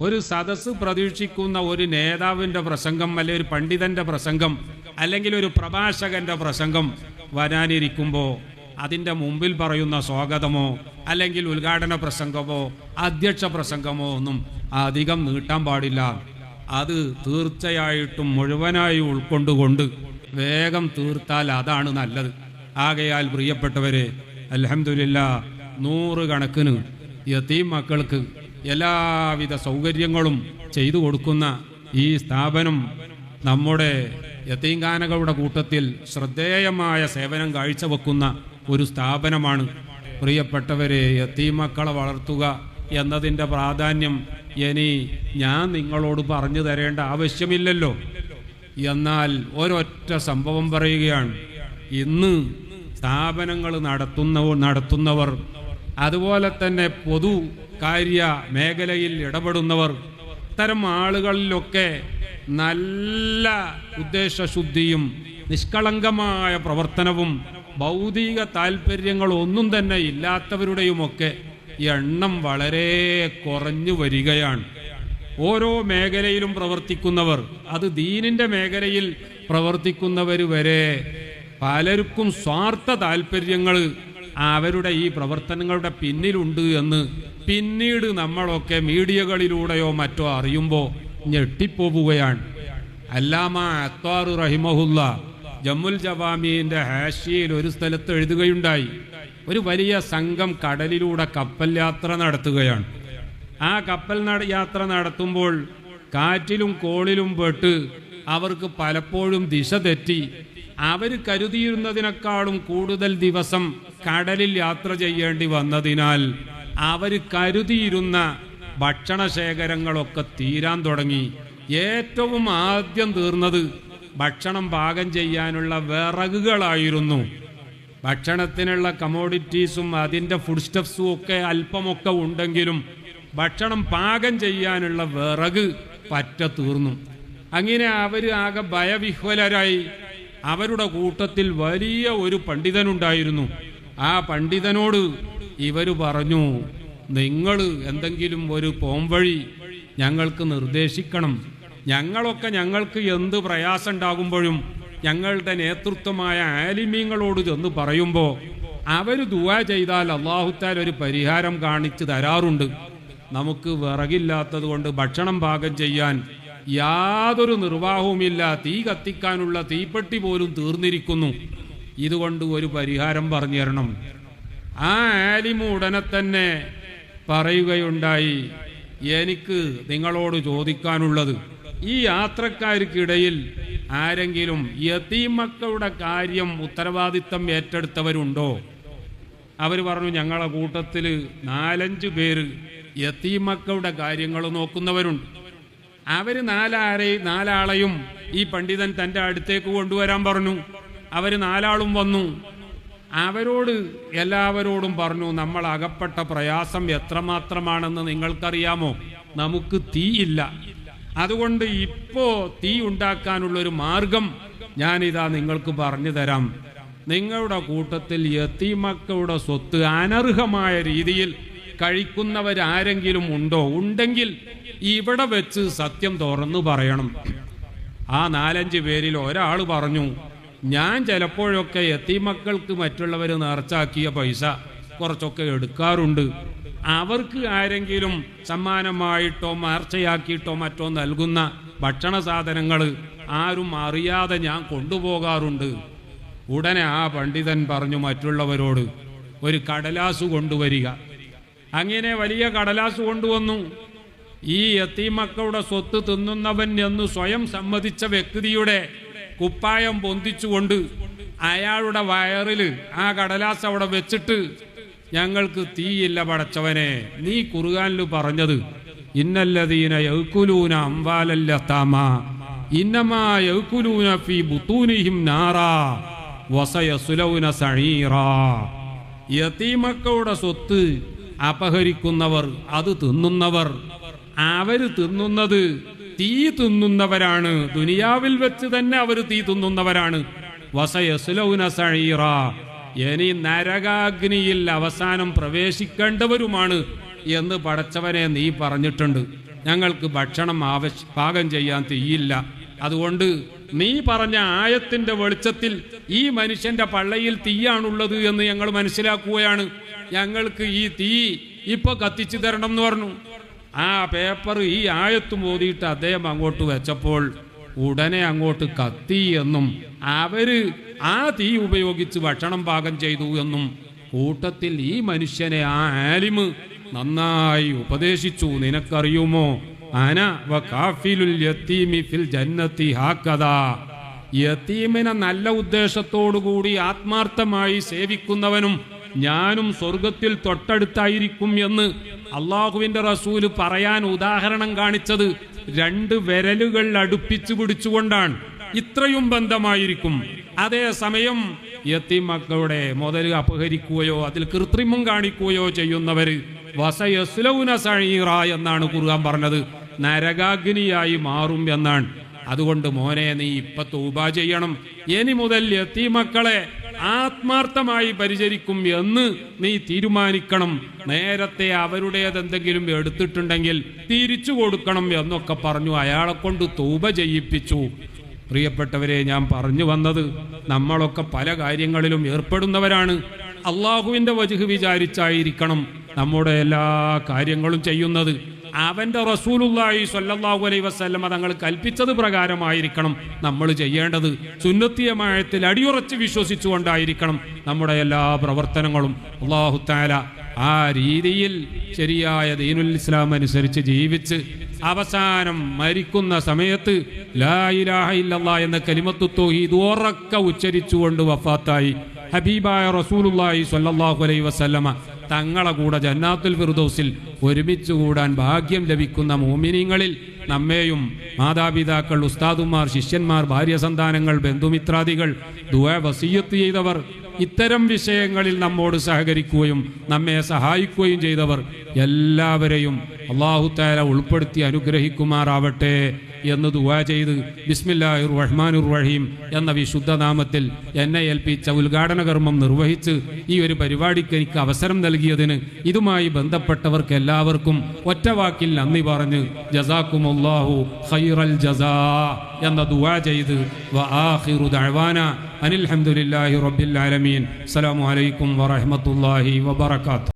ഒരു സദസ്സ് പ്രതീക്ഷിക്കുന്ന ഒരു നേതാവിൻ്റെ പ്രസംഗം, അല്ലെങ്കിൽ ഒരു പണ്ഡിതൻ്റെ പ്രസംഗം, അല്ലെങ്കിൽ ഒരു പ്രഭാഷകൻ്റെ പ്രസംഗം വരാനിരിക്കുമ്പോൾ അതിൻ്റെ മുമ്പിൽ പറയുന്ന സ്വാഗതമോ അല്ലെങ്കിൽ ഉദ്ഘാടന പ്രസംഗമോ അധ്യക്ഷ പ്രസംഗമോ ഒന്നും അധികം നീട്ടാൻ പാടില്ല. അത് തീർച്ചയായിട്ടും മുഴുവനായി ഉൾക്കൊണ്ടുകൊണ്ട് വേഗം തീർത്താൽ അതാണ് നല്ലത്. ആകയാൽ പ്രിയപ്പെട്ടവരെ, അൽഹംദുലില്ലാഹ് 100 കണക്കിന് യതീം മക്കൾക്ക് എല്ലാവിധ സൗകര്യങ്ങളും ചെയ്തു കൊടുക്കുന്ന ഈ സ്ഥാപനം നമ്മുടെ യതീംഖാനകളുടെ കൂട്ടത്തിൽ ശ്രദ്ധേയമായ സേവനം കാഴ്ചവെക്കുന്ന ഒരു സ്ഥാപനമാണ്. പ്രിയപ്പെട്ടവരെ, യതീം മക്കളെ വളർത്തുക എന്നതിൻ്റെ പ്രാധാന്യം ഇനി ഞാൻ നിങ്ങളോട് പറഞ്ഞു തരേണ്ട ആവശ്യമില്ലല്ലോ. എന്നാൽ സംഭവം പറയുകയാണ്. ഇന്ന് സ്ഥാപനങ്ങൾ നടത്തുന്നവർ, അതുപോലെ തന്നെ പൊതു കാര്യ മേഖലയിൽ ഇടപെടുന്നവർ, ഇത്തരം ആളുകളിലൊക്കെ നല്ല ഉദ്ദേശശുദ്ധിയും നിഷ്കളങ്കമായ പ്രവർത്തനവും ഭൗതിക താല്പര്യങ്ങളൊന്നും തന്നെ ഇല്ലാത്തവരുടെയുമൊക്കെ എണ്ണം വളരെ കുറഞ്ഞു വരികയാണ്. ഓരോ മേഖലയിലും പ്രവർത്തിക്കുന്നവർ, അത് ദീനിൻ്റെ മേഖലയിൽ പ്രവർത്തിക്കുന്നവർ വരെ പലർക്കും സ്വാർത്ഥ താല്പര്യങ്ങൾ അവരുടെ ഈ പ്രവർത്തനങ്ങളുടെ പിന്നിലുണ്ട് എന്ന് പിന്നീട് നമ്മളൊക്കെ മീഡിയകളിലൂടെയോ മറ്റോ അറിയുമ്പോൾ ഞെട്ടിപ്പോവുകയാണ്. അല്ലാമ അത്വാർ റഹിമഹുല്ല ജമ്മുൽ ജവാമീൻ്റെ ഹാഷിയയിൽ ഒരു സ്ഥലത്ത് എഴുതുകയുണ്ടായി. ഒരു വലിയ സംഘം കടലിലൂടെ കപ്പൽ യാത്ര നടത്തുകയാണ്. ആ കപ്പൽ യാത്ര നടത്തുമ്പോൾ കാറ്റിലും കോളിലും പെട്ട് അവർക്ക് പലപ്പോഴും ദിശ തെറ്റി അവർ കരുതിയിരുന്നതിനേക്കാളും കൂടുതൽ ദിവസം കടലിൽ യാത്ര ചെയ്യേണ്ടി വന്നതിനാൽ അവർ കരുതിയിരുന്ന ഭക്ഷണശേഖരങ്ങളൊക്കെ തീരാൻ തുടങ്ങി. ഏറ്റവും ആദ്യം തീർന്നത് ഭക്ഷണം പാകം ചെയ്യാനുള്ള വിറകുകളായിരുന്നു. ഭക്ഷണത്തിനുള്ള കമോഡിറ്റീസും അതിൻ്റെ ഫുഡ് സ്റ്റഫ്സും ഒക്കെ അല്പമൊക്കെ ഉണ്ടെങ്കിലും ഭക്ഷണം പാകം ചെയ്യാനുള്ള വിറക് പറ്റ തീർന്നു. അങ്ങനെ അവർ ആകെ ഭയവിഹ്വലരായി. അവരുടെ കൂട്ടത്തിൽ വലിയ ഒരു പണ്ഡിതനുണ്ടായിരുന്നു. ആ പണ്ഡിതനോട് ഇവർ പറഞ്ഞു, നിങ്ങൾ എന്തെങ്കിലും ഒരു പോംവഴി ഞങ്ങൾക്ക് നിർദ്ദേശിക്കണം. ഞങ്ങൾക്ക് എന്ത് പ്രയാസം ഉണ്ടാകുമ്പോഴും ഞങ്ങളുടെ നേതൃത്വമായ ആലിമീങ്ങളോട് ചെന്ന് പറയുമ്പോൾ അവർ ദുആ ചെയ്താൽ അല്ലാഹുത്താൽ ഒരു പരിഹാരം കാണിച്ചു തരാറുണ്ട്. നമുക്ക് വിറകില്ലാത്തത് കൊണ്ട് ഭക്ഷണം പാകം ചെയ്യാൻ യാതൊരു നിർവാഹവുമില്ല. തീ കത്തിക്കാനുള്ള തീപ്പെട്ടി പോലും തീർന്നിരിക്കുന്നു. ഇതുകൊണ്ട് ഒരു പരിഹാരം പറഞ്ഞു തരണം. ആ ആലിമു ഉടനെ തന്നെ പറയുകയുണ്ടായി, എനിക്ക് നിങ്ങളോട് ചോദിക്കാനുള്ളത്, ഈ യാത്രക്കാർക്കിടയിൽ ആരെങ്കിലും യതീം മക്കളുടെ കാര്യം ഉത്തരവാദിത്തം ഏറ്റെടുത്തവരുണ്ടോ? അവർ പറഞ്ഞു, ഞങ്ങളെ കൂട്ടത്തിൽ 4-5 പേര് യതീം മക്കളുടെ കാര്യങ്ങൾ നോക്കുന്നവരുണ്ട്. അവർ 4 ആളെയും ഈ പണ്ഡിതൻ തൻ്റെ അടുത്തേക്ക് കൊണ്ടുവരാൻ പറഞ്ഞു. അവർ 4 ആളും വന്നു. അവരോട് എല്ലാവരോടും പറഞ്ഞു, നമ്മൾ അകപ്പെട്ട പ്രയാസം എത്രമാത്രമാണെന്ന് നിങ്ങൾക്കറിയാമോ? നമുക്ക് തീയില്ല. അതുകൊണ്ട് ഇപ്പോൾ തീ ഉണ്ടാക്കാനുള്ളൊരു മാർഗം ഞാനിതാ നിങ്ങൾക്ക് പറഞ്ഞു തരാം. നിങ്ങളുടെ കൂട്ടത്തിൽ യതീം മക്കളുടെ സ്വത്ത് അനർഹമായ രീതിയിൽ കഴിക്കുന്നവരാരെങ്കിലും ഉണ്ടോ? ഉണ്ടെങ്കിൽ ഇവിടെ വെച്ച് സത്യം തുറന്നു പറയണം. ആ 4-5 പേരിൽ ഒരാൾ പറഞ്ഞു, ഞാൻ ചിലപ്പോഴൊക്കെ യതീം മക്കൾക്ക് മറ്റുള്ളവർ നേർച്ചാക്കിയ പൈസ കുറച്ചൊക്കെ എടുക്കാറുണ്ട്. അവർക്ക് ആരെങ്കിലും സമ്മാനമായിട്ടോ നേർച്ചയാക്കിയിട്ടോ മറ്റോ നൽകുന്ന ഭക്ഷണ സാധനങ്ങൾ ആരും അറിയാതെ ഞാൻ കൊണ്ടുപോകാറുണ്ട്. ഉടനെ ആ പണ്ഡിതൻ പറഞ്ഞു മറ്റുള്ളവരോട്, ഒരു കടലാസ് കൊണ്ടുവരിക. അങ്ങനെ വലിയ കടലാസ് കൊണ്ടുവന്നു. ഈ യതീം മക്കളുടെ സ്വത്ത് തിന്നുന്നവൻ എന്ന് സ്വയം സമ്മതിച്ച വ്യക്തിയുടെ കുപ്പായം പൊന്തിച്ചുകൊണ്ട് അയാളുടെ വയറിൽ ആ കടലാസ് അവിടെ വെച്ചിട്ട്, ഞങ്ങൾക്ക് തീയില്ല പടച്ചവനെ, നീ ഖുർആനിൽ പറഞ്ഞത് ഇന്നല്ലദീന യഅ്കുലൂന അംവാലൽ യതാമ ഇന്നമാ യഅ്കുലൂന ഫീ ബുതൂനിഹിം നാറാ വസയസ്ലൗന സഈറാ. യതീം മക്കളുടെ സ്വത്ത് അപഹരിക്കുന്നവർ, അത് തിന്നുന്നവർ, അവർ തിന്നുന്നത് തീ തിന്നുന്നവരാണ്. ദുനിയാവിൽ വെച്ച് തന്നെ അവർ തീ തിന്നുന്നവരാണ്. വസയസ്ലൗന സഈറാ, ഇനി നരകാഗ്നിയിൽ അവസാനം പ്രവേശിക്കേണ്ടവരുമാണ് എന്ന് പടച്ചവനെ നീ പറഞ്ഞിട്ടുണ്ട്. ഞങ്ങൾക്ക് ഭക്ഷണം പാകം ചെയ്യാൻ തീയില്ല. അതുകൊണ്ട് നീ പറഞ്ഞ ആയത്തിന്റെ വെളിച്ചത്തിൽ ഈ മനുഷ്യന്റെ പള്ളയിൽ തീയാണുള്ളത് എന്ന് ഞങ്ങൾ മനസ്സിലാക്കുകയാണ്. ഞങ്ങൾക്ക് ഈ തീ ഇപ്പൊ കത്തിച്ചു തരണം എന്ന് പറഞ്ഞു. ആ പേപ്പർ ഈ ആയത്ത് മോദിയിട്ട് അദ്ദേഹം അങ്ങോട്ട് വെച്ചപ്പോൾ ഉടനെ അങ്ങോട്ട് കത്തി എന്നും അവര് ആ തീ ഉപയോഗിച്ച് ഭക്ഷണം പാകം ചെയ്തു എന്നും കൂട്ടത്തിൽ ഈ മനുഷ്യനെ ആ ആലിമ് നന്നായി ഉപദേശിച്ചു. നിനക്കറിയുമോ, അന വകാഫിലുൽ യതീമി ഫിൽ ജന്നത്തി ഹാക്കദാ, യതീമിനെ നല്ല ഉദ്ദേശത്തോടുകൂടി ആത്മാർത്ഥമായി സേവിക്കുന്നവനും ഞാനും സ്വർഗത്തിൽ തൊട്ടടുത്തായിരിക്കും എന്ന് അള്ളാഹുവിന്റെ റസൂല് പറയാൻ ഉദാഹരണം കാണിച്ചത് 2 വിരലുകൾ അടുപ്പിച്ചു പിടിച്ചുകൊണ്ടാണ്. ഇത്രയും ബന്ധമായിരിക്കും. അതേസമയം യതീം മക്കളുടെ മുതൽ അപഹരിക്കുകയോ അതിൽ കൃത്രിമം കാണിക്കുകയോ ചെയ്യുന്നവര് വസയസ്ലൗന സഈറ എന്നാണ് ഖുർആൻ പറഞ്ഞത്. നരകാഗ്നിയായി മാറും എന്നാണ്. അതുകൊണ്ട് മോനെ, നീ ഇപ്പൊ തൗബ ചെയ്യണം. ഇനി മുതൽ യതീം മക്കളെ ആത്മാർത്ഥമായി പരിചരിക്കും എന്ന് നീ തീരുമാനിക്കണം. നേരത്തെ അവരുടേതെന്തെങ്കിലും എടുത്തിട്ടുണ്ടെങ്കിൽ തിരിച്ചു കൊടുക്കണം എന്നൊക്കെ പറഞ്ഞു അയാളെ കൊണ്ട് തൗബ ചെയ്യിപ്പിച്ചു. പ്രിയപ്പെട്ടവരെ, ഞാൻ പറഞ്ഞു വന്നത്, നമ്മളൊക്കെ പല കാര്യങ്ങളിലും ഏർപ്പെടുന്നവരാണ്. അള്ളാഹുവിന്റെ വജ്ഹ് വിചാരിച്ചായിരിക്കണം നമ്മുടെ എല്ലാ കാര്യങ്ങളും ചെയ്യുന്നത്. അവന്റെ റസൂലുള്ളാഹി സ്വല്ലല്ലാഹു അലൈഹി വസല്ലം തങ്ങൾ കൽപ്പിച്ചത് പ്രകാരമായിരിക്കണം നമ്മൾ ചെയ്യേണ്ടത്. സുന്നത്തിയമായത്തിൽ അടിയുറച്ച് വിശ്വസിച്ചുകൊണ്ടായിരിക്കണം നമ്മുടെ എല്ലാ പ്രവർത്തനങ്ങളും. അല്ലാഹു തആല ആ രീതിയിൽ ശരിയായ ദീനുൽ ഇസ്ലാം അനുസരിച്ച് ജീവിച്ച് അവസാനം മരിക്കുന്ന സമയത്ത് ലാ ഇലാഹ ഇല്ലല്ലാഹ് എന്ന കലിമത്തു തൗഹീദ് ഉറക്കെ ഉച്ചരിച്ചുകൊണ്ട് വഫാത്തായി ഹബീബായ റസൂലുള്ളാഹി സ്വല്ലല്ലാഹു അലൈഹി വസല്ലമ തങ്ങളെ കൂടെ ജന്നാത്തുൽ ഫിർദൗസിൽ ഒരുമിച്ച് കൂടാൻ ഭാഗ്യം ലഭിക്കുന്ന മുഅ്മിനീങ്ങളിൽ നമ്മെയും മാതാപിതാക്കൾ, ഉസ്താദുമാർ, ശിഷ്യന്മാർ, ഭാര്യ സന്താനങ്ങൾ, ബന്ധുമിത്രാദികൾ, ദുആ വസിയ്യത്ത് ചെയ്തവർ, ഇത്തരം വിഷയങ്ങളിൽ നമ്മോട് സഹകരിക്കുകയും നമ്മെ സഹായിക്കുകയും ചെയ്തവർ എല്ലാവരെയും അല്ലാഹു തആല ഉൾപ്പെടുത്തി അനുഗ്രഹിക്കുമാറാവട്ടെ എന്ന് ദുആ ചെയ്ത് ബിസ്മില്ലാഹിർ റഹ്മാനിർ റഹീം എന്ന വിശുദ്ധ നാമത്തിൽ എന്നെ ഏൽപ്പിച്ച ഉദ്ഘാടന കർമ്മം നിർവഹിച്ച് ഈ ഒരു പരിപാടിക്ക് എനിക്ക് അവസരം നൽകിയതിന് ഇതുമായി ബന്ധപ്പെട്ടവർക്ക് എല്ലാവർക്കും ഒറ്റവാക്കിൽ നന്ദി പറഞ്ഞ് ജസാക്കുമുല്ലാഹു ഖൈറൽ ജസാ എന്ന ദുആ ചെയ്ത് വആഖിറു ദഅവാന അനിൽ ഹംദുലില്ലാഹി റബ്ബിൽ ആലമീൻ. അസ്സലാമു അലൈക്കും വറഹ്മത്തുള്ളാഹി വബറകാതുഹു.